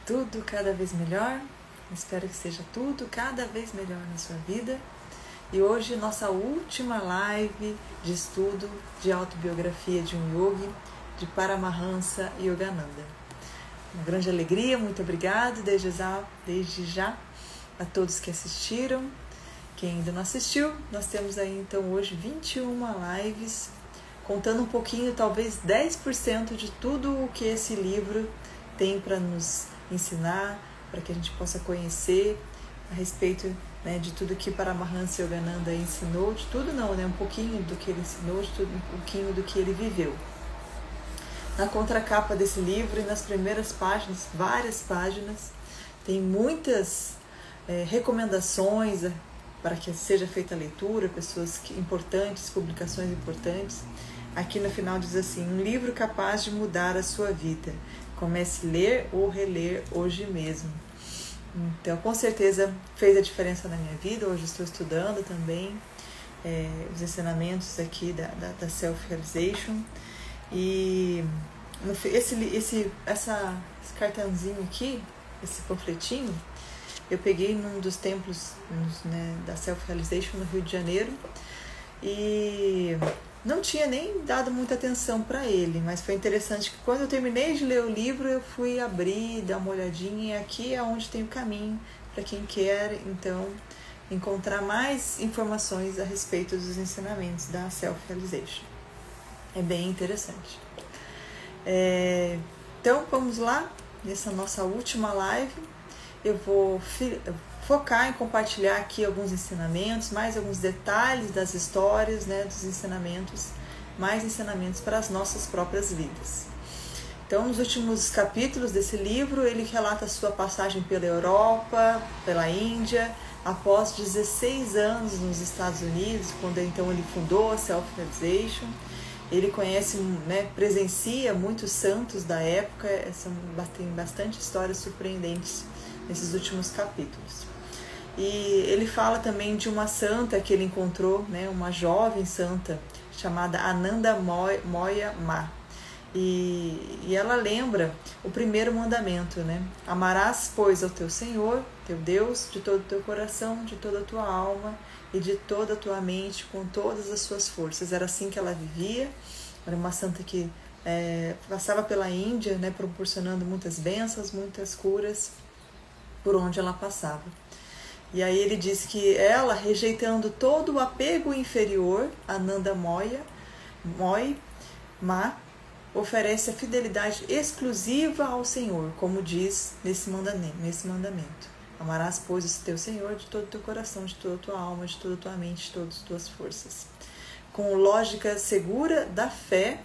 tudo cada vez melhor. Espero que seja tudo cada vez melhor na sua vida. E hoje nossa última live de estudo de autobiografia de um yogi, de Paramahansa Yogananda. Uma grande alegria, muito obrigado desde já a todos que assistiram. Quem ainda não assistiu, nós temos aí então hoje 21 lives, contando um pouquinho, talvez 10% de tudo o que esse livro tem para nos ensinar, para que a gente possa conhecer a respeito, né, de tudo que Paramahansa Yogananda ensinou, de tudo não, né, um pouquinho do que ele ensinou, de tudo, um pouquinho do que ele viveu. Na contracapa desse livro e nas primeiras páginas, várias páginas, tem muitas recomendações para que seja feita a leitura, pessoas importantes, publicações importantes. Aqui no final diz assim: um livro capaz de mudar a sua vida. Comece a ler ou reler hoje mesmo. Então, com certeza fez a diferença na minha vida. Hoje estou estudando também os ensinamentos aqui da Self-Realization. E esse cartãozinho aqui, esse panfletinho, eu peguei num dos templos, né, da Self-Realization no Rio de Janeiro e não tinha nem dado muita atenção para ele, mas foi interessante que quando eu terminei de ler o livro eu fui abrir, dar uma olhadinha, e aqui é onde tem o caminho para quem quer então encontrar mais informações a respeito dos ensinamentos da Self-Realization. É bem interessante. Então vamos lá, nessa nossa última live. Eu vou focar em compartilhar aqui alguns ensinamentos, mais alguns detalhes das histórias, né, dos ensinamentos, mais ensinamentos para as nossas próprias vidas. Então, nos últimos capítulos desse livro, ele relata a sua passagem pela Europa, pela Índia, após 16 anos nos Estados Unidos, quando então ele fundou a Self-Realization. Ele conhece, né, presencia muitos santos da época, tem bastante histórias surpreendentes nesses últimos capítulos. E ele fala também de uma santa que ele encontrou, né, uma jovem santa chamada Ananda Moya Ma. E ela lembra o primeiro mandamento, né? Amarás, pois, ao teu Senhor, teu Deus, de todo o teu coração, de toda a tua alma e de toda a tua mente, com todas as suas forças. Era assim que ela vivia. Era uma santa que passava pela Índia, né, proporcionando muitas bênçãos, muitas curas por onde ela passava. E aí ele diz que ela, rejeitando todo o apego inferior, Ananda Moya Ma, oferece a fidelidade exclusiva ao Senhor, como diz nesse mandamento. Amarás, pois, o teu Senhor de todo o teu coração, de toda a tua alma, de toda a tua mente, de todas as tuas forças. Com lógica segura da fé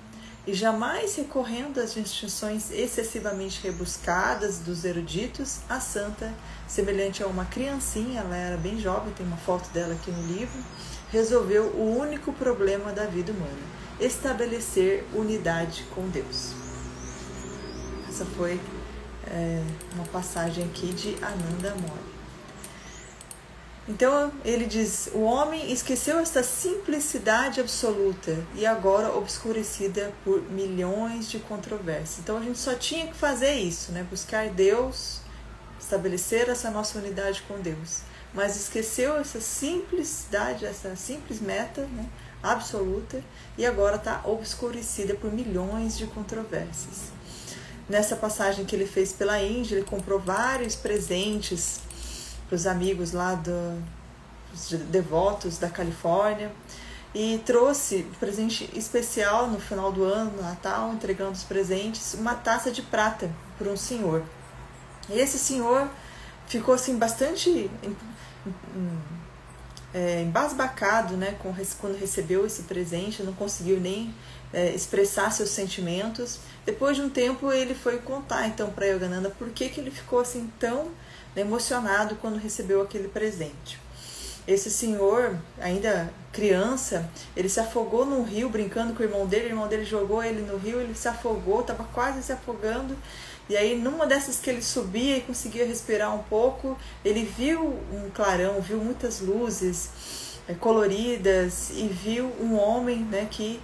e jamais recorrendo às distinções excessivamente rebuscadas dos eruditos, a santa, semelhante a uma criancinha, ela era bem jovem, tem uma foto dela aqui no livro, resolveu o único problema da vida humana: estabelecer unidade com Deus. Essa foi uma passagem aqui de Ananda Moya. Então ele diz: o homem esqueceu esta simplicidade absoluta e agora obscurecida por milhões de controvérsias. Então a gente só tinha que fazer isso, né? Buscar Deus, estabelecer essa nossa unidade com Deus. Mas esqueceu essa simplicidade, essa simples meta, né, absoluta, e agora está obscurecida por milhões de controvérsias. Nessa passagem que ele fez pela Índia, ele comprou vários presentes para os amigos lá dos devotos da Califórnia e trouxe presente especial no final do ano, no Natal, entregando os presentes, uma taça de prata para um senhor. E esse senhor ficou assim bastante embasbacado, né, quando recebeu esse presente, não conseguiu nem expressar seus sentimentos. Depois de um tempo ele foi contar então para Yogananda por que ele ficou assim tão emocionado quando recebeu aquele presente. Esse senhor, ainda criança, ele se afogou num rio brincando com o irmão dele jogou ele no rio, ele se afogou, estava quase se afogando, e aí numa dessas que ele subia e conseguia respirar um pouco, ele viu um clarão, viu muitas luzes coloridas e viu um homem, né, que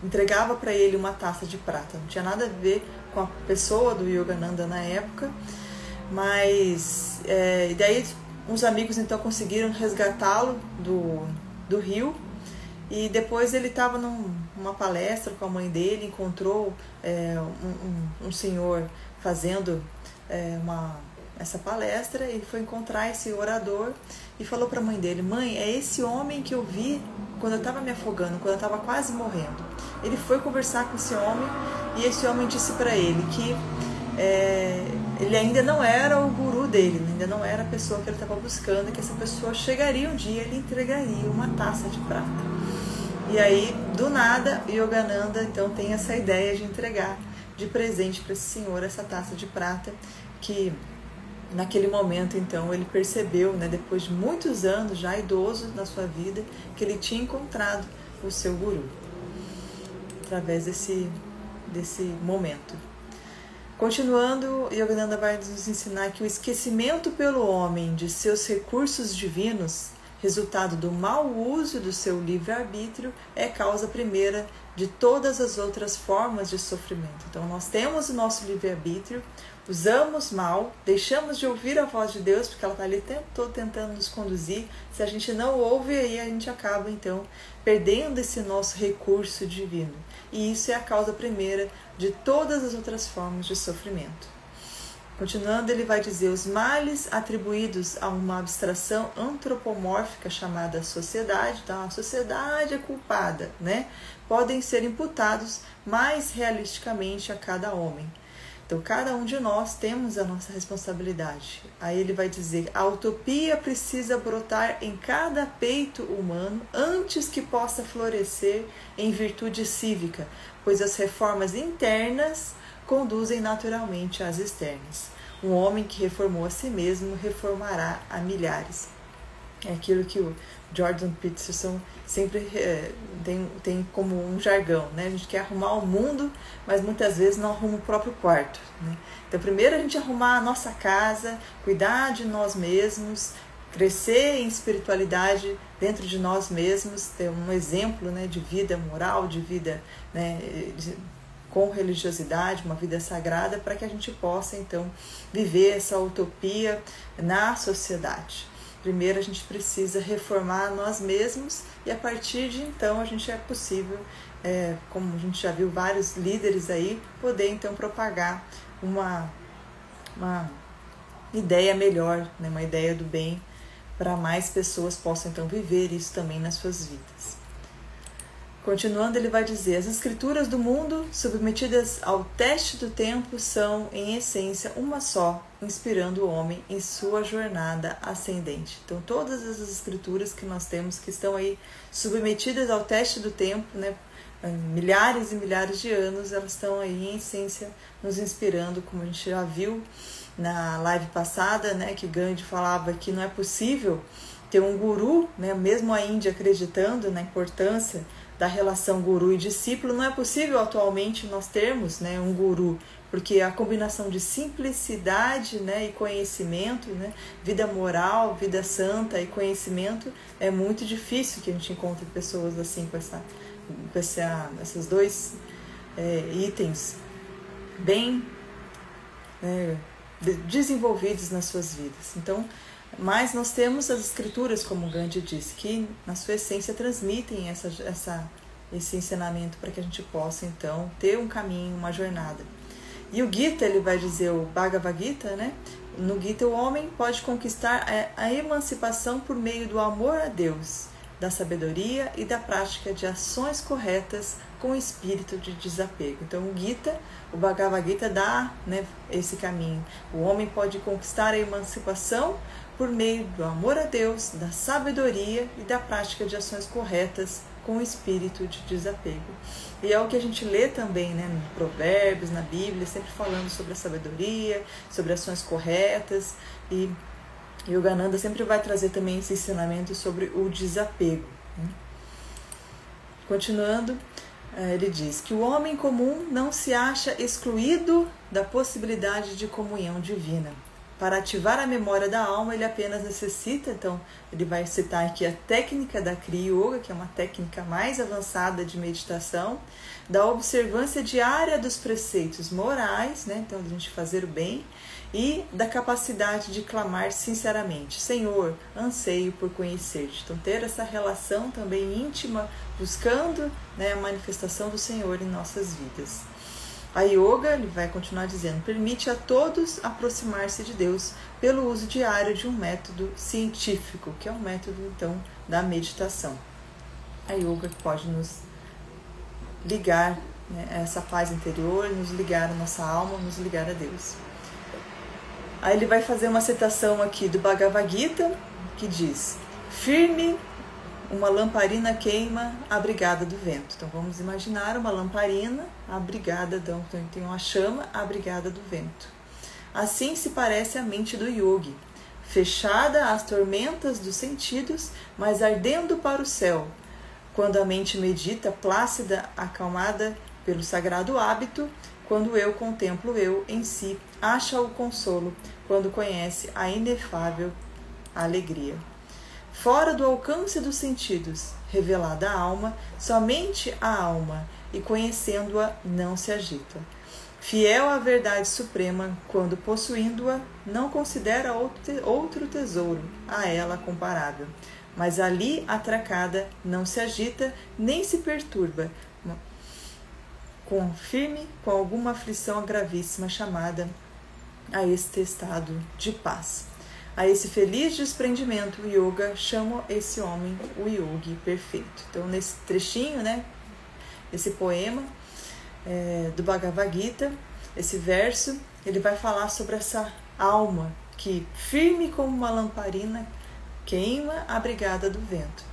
entregava para ele uma taça de prata. Não tinha nada a ver com a pessoa do Yogananda na época, mas e daí uns amigos então conseguiram resgatá-lo do rio, e depois ele estava numa palestra com a mãe dele, encontrou um senhor fazendo essa palestra, e foi encontrar esse orador e falou para a mãe dele: mãe, é esse homem que eu vi quando eu estava me afogando, quando eu estava quase morrendo. Ele foi conversar com esse homem, e esse homem disse para ele que ele ainda não era o guru dele, ainda não era a pessoa que ele estava buscando, e que essa pessoa chegaria um dia e ele entregaria uma taça de prata. E aí, do nada, Yogananda então tem essa ideia de entregar de presente para esse senhor essa taça de prata, que naquele momento então ele percebeu, né, depois de muitos anos, já idoso na sua vida, que ele tinha encontrado o seu guru através desse momento. Continuando, Yogananda vai nos ensinar que o esquecimento pelo homem de seus recursos divinos, resultado do mau uso do seu livre-arbítrio, é causa primeira de todas as outras formas de sofrimento. Então nós temos o nosso livre-arbítrio, usamos mal, deixamos de ouvir a voz de Deus, porque ela está ali tentando nos conduzir. Se a gente não ouve, aí a gente acaba então perdendo esse nosso recurso divino. E isso é a causa primeira de todas as outras formas de sofrimento. Continuando, ele vai dizer: os males atribuídos a uma abstração antropomórfica chamada sociedade, então a sociedade é culpada, né? Podem ser imputados mais realisticamente a cada homem. Então, cada um de nós temos a nossa responsabilidade. Aí ele vai dizer: a utopia precisa brotar em cada peito humano antes que possa florescer em virtude cívica, pois as reformas internas conduzem naturalmente às externas. Um homem que reformou a si mesmo reformará a milhares. É aquilo que o Jordan Peterson sempre tem como um jargão, né? A gente quer arrumar o mundo, mas muitas vezes não arruma o próprio quarto, né? Então, primeiro a gente arrumar a nossa casa, cuidar de nós mesmos, crescer em espiritualidade dentro de nós mesmos, ter um exemplo, né, de vida moral, de vida, né, com religiosidade, uma vida sagrada, para que a gente possa então viver essa utopia na sociedade. Primeiro a gente precisa reformar nós mesmos, e a partir de então a gente é possível, como a gente já viu vários líderes aí, poder então propagar uma ideia melhor, né, uma ideia do bem, para mais pessoas possam então viver isso também nas suas vidas. Continuando, ele vai dizer: as escrituras do mundo, submetidas ao teste do tempo, são, em essência, uma só, inspirando o homem em sua jornada ascendente. Então, todas as escrituras que nós temos, que estão aí submetidas ao teste do tempo, né, milhares e milhares de anos, elas estão aí, em essência, nos inspirando, como a gente já viu na live passada, né, que Gandhi falava que não é possível ter um guru, né, mesmo a Índia acreditando na importância da relação guru e discípulo, não é possível atualmente nós termos, né, um guru, porque a combinação de simplicidade, né, e conhecimento, né, vida moral, vida santa e conhecimento, é muito difícil que a gente encontre pessoas assim com esses dois itens bem desenvolvidos nas suas vidas. Então, mas nós temos as escrituras, como Gandhi disse, que na sua essência transmitem esse ensinamento para que a gente possa então ter um caminho, uma jornada. E o Gita, ele vai dizer, o Bhagavad Gita, né? No Gita, o homem pode conquistar a emancipação por meio do amor a Deus, da sabedoria e da prática de ações corretas com espírito de desapego. Então o Gita, o Bhagavad Gita dá, né, esse caminho. O homem pode conquistar a emancipação por meio do amor a Deus, da sabedoria e da prática de ações corretas com espírito de desapego. E é o que a gente lê também, né, no Provérbios, na Bíblia, sempre falando sobre a sabedoria, sobre ações corretas, e Yogananda sempre vai trazer também esse ensinamento sobre o desapego, né? Continuando, ele diz que o homem comum não se acha excluído da possibilidade de comunhão divina. Para ativar a memória da alma, ele apenas necessita, então, ele vai citar aqui a técnica da Kriya Yoga, que é uma técnica mais avançada de meditação, da observância diária dos preceitos morais, né? Então, a gente fazer o bem, e da capacidade de clamar sinceramente: Senhor, anseio por conhecer-te. Então, ter essa relação também íntima, buscando, né, a manifestação do Senhor em nossas vidas. A yoga, ele vai continuar dizendo, permite a todos aproximar-se de Deus pelo uso diário de um método científico, que é o método, então, da meditação. A yoga pode nos ligar, né, a essa paz interior, nos ligar a nossa alma, nos ligar a Deus. Aí ele vai fazer uma citação aqui do Bhagavad Gita, que diz: firme uma lamparina queima abrigada do vento. Então vamos imaginar uma lamparina abrigada, então tem uma chama abrigada do vento. Assim se parece a mente do yogi, fechada às tormentas dos sentidos, mas ardendo para o céu. Quando a mente medita, plácida, acalmada pelo sagrado hábito, quando eu contemplo eu em si, acha o consolo, quando conhece a inefável alegria. Fora do alcance dos sentidos, revelada a alma, somente a alma, e conhecendo-a não se agita. Fiel à verdade suprema, quando possuindo-a, não considera outro tesouro a ela comparável, mas ali atracada não se agita nem se perturba, confirme com alguma aflição gravíssima chamada a este estado de paz. A esse feliz desprendimento, o yoga chama esse homem o yogi perfeito. Então, nesse trechinho, né, esse poema do Bhagavad Gita, esse verso, ele vai falar sobre essa alma que, firme como uma lamparina, queima abrigada do vento.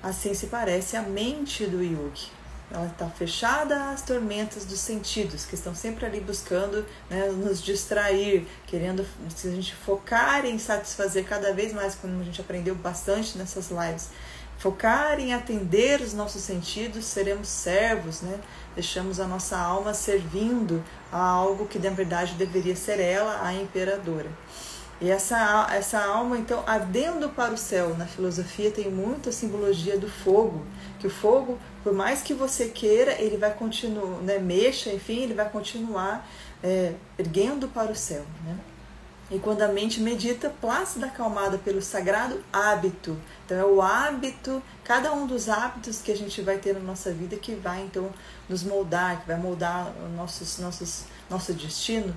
Assim se parece a mente do yogi. Ela está fechada às tormentas dos sentidos, que estão sempre ali buscando, né, nos distrair, querendo, se a gente focar em satisfazer cada vez mais, como a gente aprendeu bastante nessas lives, focar em atender os nossos sentidos, seremos servos, né? Deixamos a nossa alma servindo a algo que na verdade deveria ser ela, a imperadora. E essa alma, então, ardendo para o céu, na filosofia tem muita simbologia do fogo, que o fogo, por mais que você queira, ele vai continuar, né, mexa, enfim, ele vai continuar erguendo para o céu, né? E quando a mente medita, plácida, acalmada pelo sagrado hábito. Então é o hábito, cada um dos hábitos que a gente vai ter na nossa vida que vai então nos moldar, que vai moldar o nosso destino,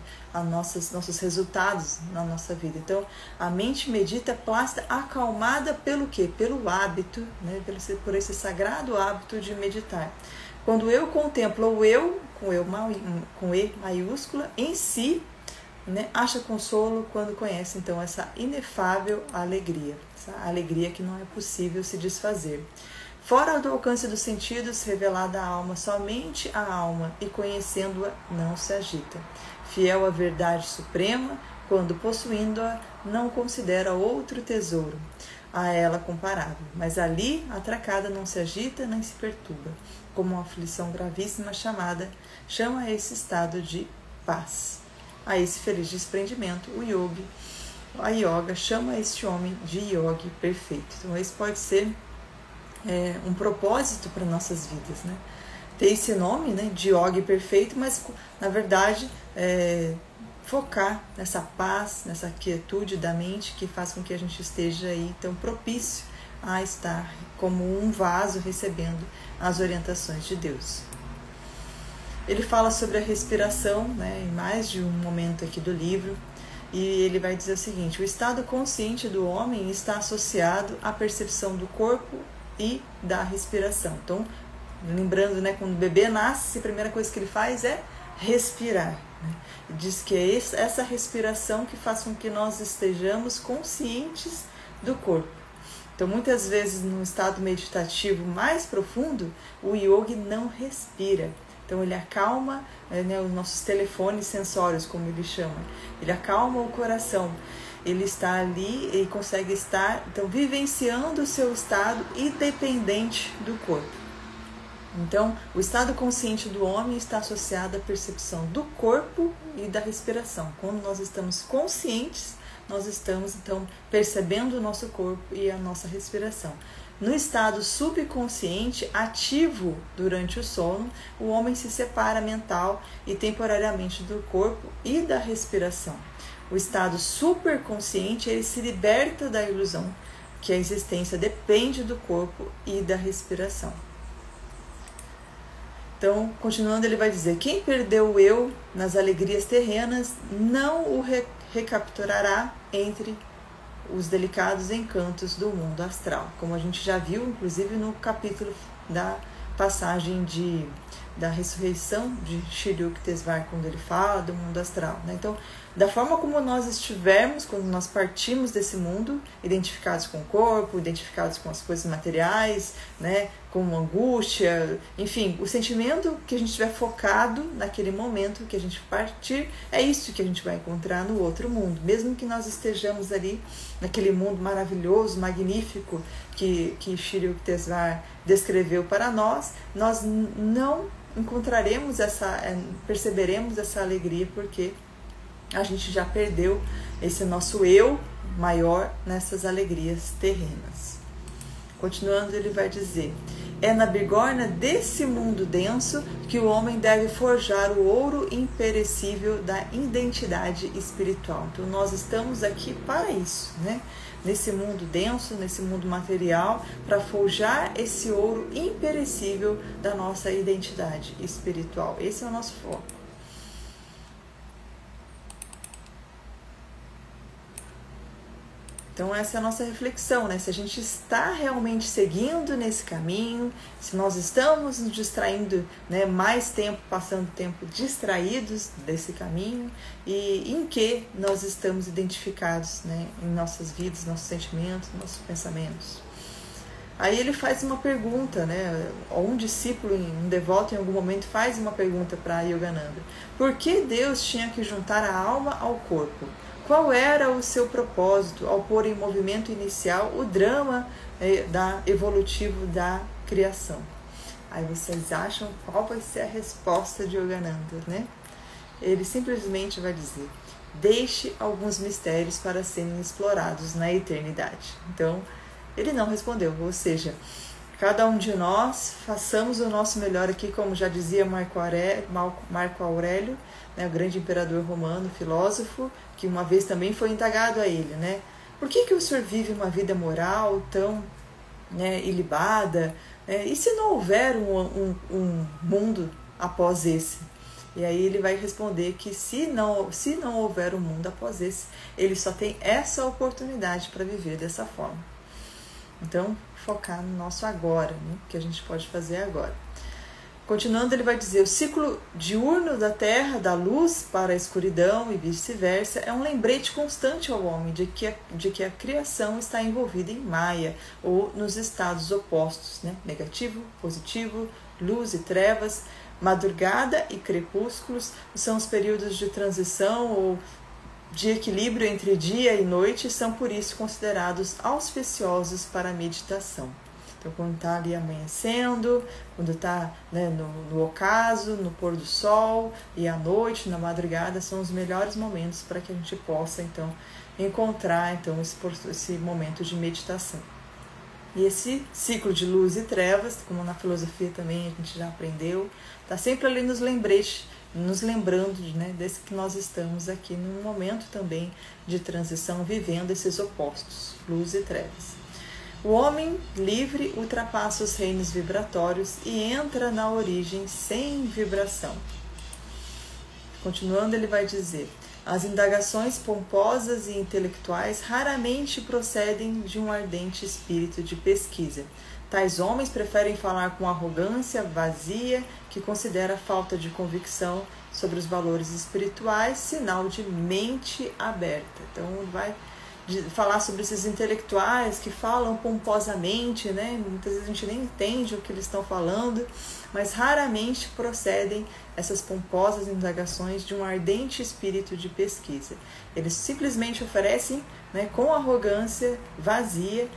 nossos resultados na nossa vida. Então a mente medita plácida, acalmada pelo quê? Pelo hábito, né? Por esse sagrado hábito de meditar. Quando eu contemplo o eu, com E maiúscula, em si, né, acha consolo quando conhece então essa inefável alegria, essa alegria que não é possível se desfazer. Fora do alcance dos sentidos, revelada a alma, somente a alma, e conhecendo-a não se agita. Fiel à verdade suprema, quando possuindo-a, não considera outro tesouro a ela comparável, mas ali atracada não se agita nem se perturba, como uma aflição gravíssima chama esse estado de paz. A esse feliz desprendimento, a yoga chama este homem de yogi perfeito. Então esse pode ser um propósito para nossas vidas, né? Ter esse nome, né, de yogi perfeito, mas na verdade focar nessa paz, nessa quietude da mente que faz com que a gente esteja aí tão propício a estar como um vaso recebendo as orientações de Deus. Ele fala sobre a respiração, né, em mais de um momento aqui do livro, e ele vai dizer o seguinte: o estado consciente do homem está associado à percepção do corpo e da respiração. Então, lembrando, né, quando o bebê nasce, a primeira coisa que ele faz é respirar. Né? Diz que é essa respiração que faz com que nós estejamos conscientes do corpo. Então, muitas vezes, no estado meditativo mais profundo, o yogi não respira. Então ele acalma, né, os nossos telefones sensórios, como ele chama. Ele acalma o coração. Ele está ali e consegue estar, então, vivenciando o seu estado independente do corpo. Então, o estado consciente do homem está associado à percepção do corpo e da respiração. Quando nós estamos conscientes, nós estamos então percebendo o nosso corpo e a nossa respiração. No estado subconsciente, ativo durante o sono, o homem se separa mental e temporariamente do corpo e da respiração. O estado superconsciente, ele se liberta da ilusão que a existência depende do corpo e da respiração. Então, continuando, ele vai dizer: quem perdeu o eu nas alegrias terrenas não o recapturará entre os delicados encantos do mundo astral, como a gente já viu, inclusive, no capítulo da passagem da ressurreição de Shri Yukteswar, quando ele fala do mundo astral, né? Então, da forma como nós estivermos, quando nós partimos desse mundo, identificados com o corpo, identificados com as coisas materiais, né, com angústia, enfim, o sentimento que a gente estiver focado naquele momento que a gente partir, é isso que a gente vai encontrar no outro mundo. Mesmo que nós estejamos ali naquele mundo maravilhoso, magnífico que Shri Yukteswar descreveu para nós não encontraremos perceberemos essa alegria, porque a gente já perdeu esse nosso eu maior nessas alegrias terrenas. Continuando, ele vai dizer: é na bigorna desse mundo denso que o homem deve forjar o ouro imperecível da identidade espiritual. Então nós estamos aqui para isso, né? Nesse mundo denso, nesse mundo material, para forjar esse ouro imperecível da nossa identidade espiritual. Esse é o nosso foco. Então essa é a nossa reflexão, né? Se a gente está realmente seguindo nesse caminho, se nós estamos nos distraindo, né, mais tempo, passando tempo distraídos desse caminho, e em que nós estamos identificados, né, em nossas vidas, nossos sentimentos, nossos pensamentos. Aí ele faz uma pergunta, né? Um discípulo, um devoto, em algum momento faz uma pergunta para Yogananda: por que Deus tinha que juntar a alma ao corpo? Qual era o seu propósito ao pôr em movimento inicial o drama evolutivo da criação? Aí vocês acham qual vai ser a resposta de Yogananda, né? Ele simplesmente vai dizer: deixe alguns mistérios para serem explorados na eternidade. Então, ele não respondeu, ou seja, cada um de nós façamos o nosso melhor aqui, como já dizia Marco Aurélio, né, o grande imperador romano, filósofo, que uma vez também foi indagado a ele, né? Por que o senhor vive uma vida moral tão, né, ilibada? E se não houver um mundo após esse? E aí ele vai responder que se não houver um mundo após esse, ele só tem essa oportunidade para viver dessa forma. Então, focar no nosso agora, né, que a gente pode fazer agora. Continuando, ele vai dizer: o ciclo diurno da Terra, da luz para a escuridão e vice-versa, é um lembrete constante ao homem de que a criação está envolvida em Maya, ou nos estados opostos, né? Negativo, positivo, luz e trevas, madrugada e crepúsculos são os períodos de transição ou de equilíbrio entre dia e noite, são por isso considerados auspiciosos para a meditação. Então, quando está ali amanhecendo, quando está, né, no ocaso, no pôr do sol, e à noite, na madrugada, são os melhores momentos para que a gente possa, então, encontrar então, esse momento de meditação. E esse ciclo de luz e trevas, como na filosofia também a gente já aprendeu, está sempre ali nos lembrando, né, desse que nós estamos aqui num momento também de transição, vivendo esses opostos, luz e trevas. O homem livre ultrapassa os reinos vibratórios e entra na origem sem vibração. Continuando, ele vai dizer: as indagações pomposas e intelectuais raramente procedem de um ardente espírito de pesquisa. Tais homens preferem falar com arrogância vazia, que considera falta de convicção sobre os valores espirituais sinal de mente aberta. Então, vai de falar sobre esses intelectuais que falam pomposamente, né? Muitas vezes a gente nem entende o que eles estão falando, mas raramente procedem essas pomposas indagações de um ardente espírito de pesquisa. Eles simplesmente oferecem, né, com arrogância vazia,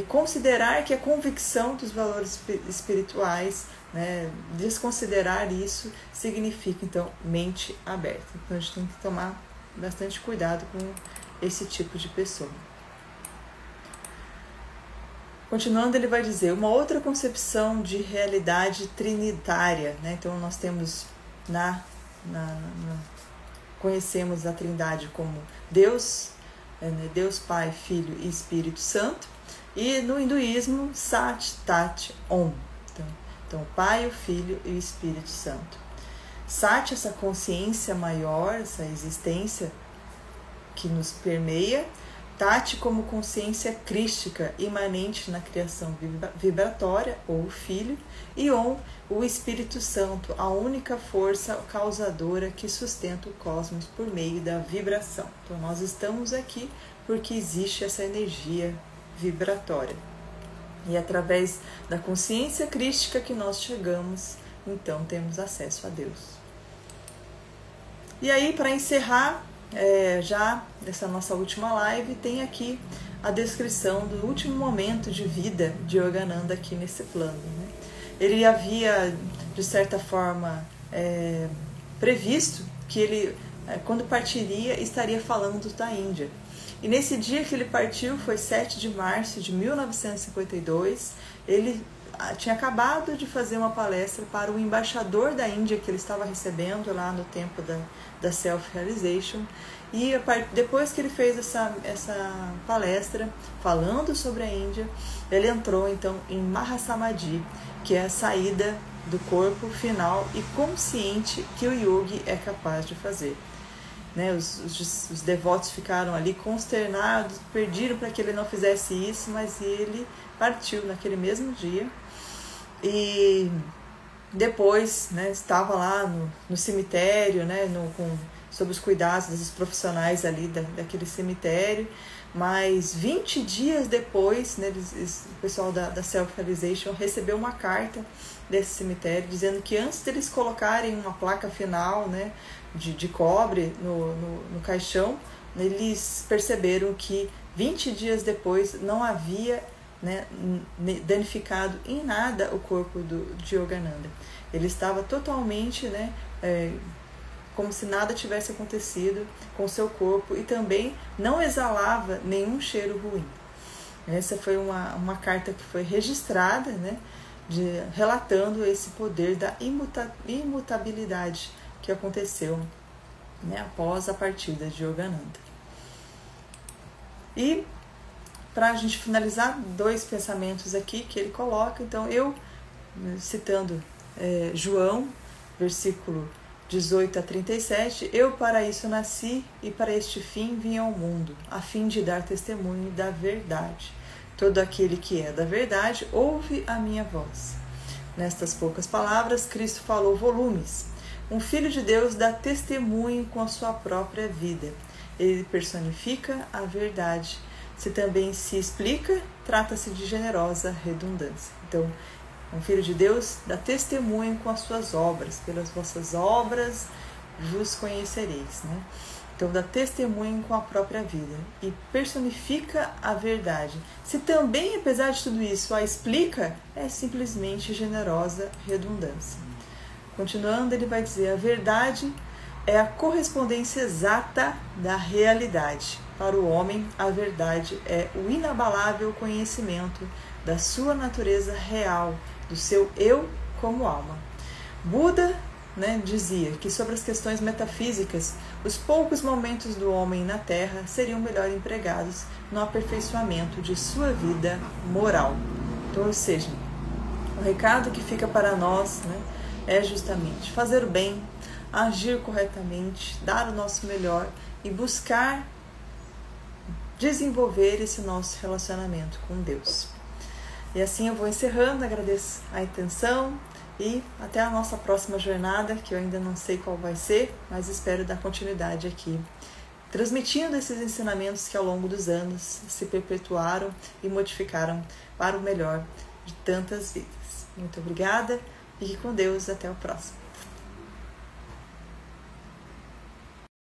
considerar que a convicção dos valores espirituais, né, desconsiderar isso, significa, então, mente aberta. Então, a gente tem que tomar bastante cuidado com esse tipo de pessoa. Continuando, ele vai dizer uma outra concepção de realidade trinitária, né? Então nós temos conhecemos a Trindade como Deus, né? Deus Pai, Filho e Espírito Santo, e no hinduísmo Sat, Tat, Om. Então o Pai, o Filho e o Espírito Santo. Sat, essa consciência maior, essa existência que nos permeia. Tat, como consciência crística imanente na criação vibratória, ou Filho, e Om, o Espírito Santo, a única força causadora que sustenta o cosmos por meio da vibração. Então nós estamos aqui porque existe essa energia vibratória. E através da consciência crística que nós chegamos, então temos acesso a Deus. E aí, para encerrar, já nessa nossa última live, tem aqui a descrição do último momento de vida de Yogananda aqui nesse plano, né? Ele havia, de certa forma, previsto que ele, quando partiria, estaria falando da Índia. E nesse dia que ele partiu, foi 7 de março de 1952, ele tinha acabado de fazer uma palestra para o embaixador da Índia que ele estava recebendo lá no tempo da Self-Realization. E depois que ele fez essa palestra falando sobre a Índia, ele entrou então em Mahasamadhi, que é a saída do corpo final e consciente que o yogi é capaz de fazer. Né, os devotos ficaram ali consternados, pediram para que ele não fizesse isso, mas ele partiu naquele mesmo dia. E depois, né, estava lá no cemitério, né, sob os cuidados desses profissionais ali daquele cemitério, mas 20 dias depois, né, o pessoal da Self-Realization recebeu uma carta desse cemitério dizendo que antes deles colocarem uma placa final, né, de cobre no caixão, eles perceberam que 20 dias depois não havia, né, danificado em nada o corpo de Yogananda. Ele estava totalmente, né, como se nada tivesse acontecido com o seu corpo, e também não exalava nenhum cheiro ruim. Essa foi uma carta que foi registrada, né, relatando esse poder da imutabilidade que aconteceu, né, após a partida de Yogananda. E para a gente finalizar, 2 pensamentos aqui que ele coloca. Então, eu, citando João, versículo 18 a 37, eu para isso nasci e para este fim vim ao mundo, a fim de dar testemunho da verdade. Todo aquele que é da verdade ouve a minha voz. Nestas poucas palavras, Cristo falou volumes. Um filho de Deus dá testemunho com a sua própria vida. Ele personifica a verdade. Se também se explica, trata-se de generosa redundância. Então, um filho de Deus dá testemunho com as suas obras. Pelas vossas obras vos conhecereis, né? Então, dá testemunho com a própria vida e personifica a verdade. Se também, apesar de tudo isso, a explica, é simplesmente generosa redundância. Continuando, ele vai dizer: a verdade é a correspondência exata da realidade. Para o homem, a verdade é o inabalável conhecimento da sua natureza real, do seu eu como alma. Buda, né, dizia que sobre as questões metafísicas, os poucos momentos do homem na Terra seriam melhor empregados no aperfeiçoamento de sua vida moral. Então, ou seja, o recado que fica para nós, né, é justamente fazer o bem, agir corretamente, dar o nosso melhor e buscar desenvolver esse nosso relacionamento com Deus. E assim eu vou encerrando, agradeço a atenção e até a nossa próxima jornada, que eu ainda não sei qual vai ser, mas espero dar continuidade aqui. transmitindo esses ensinamentos que ao longo dos anos se perpetuaram e modificaram para o melhor de tantas vidas. Muito obrigada, fique com Deus, até o próximo.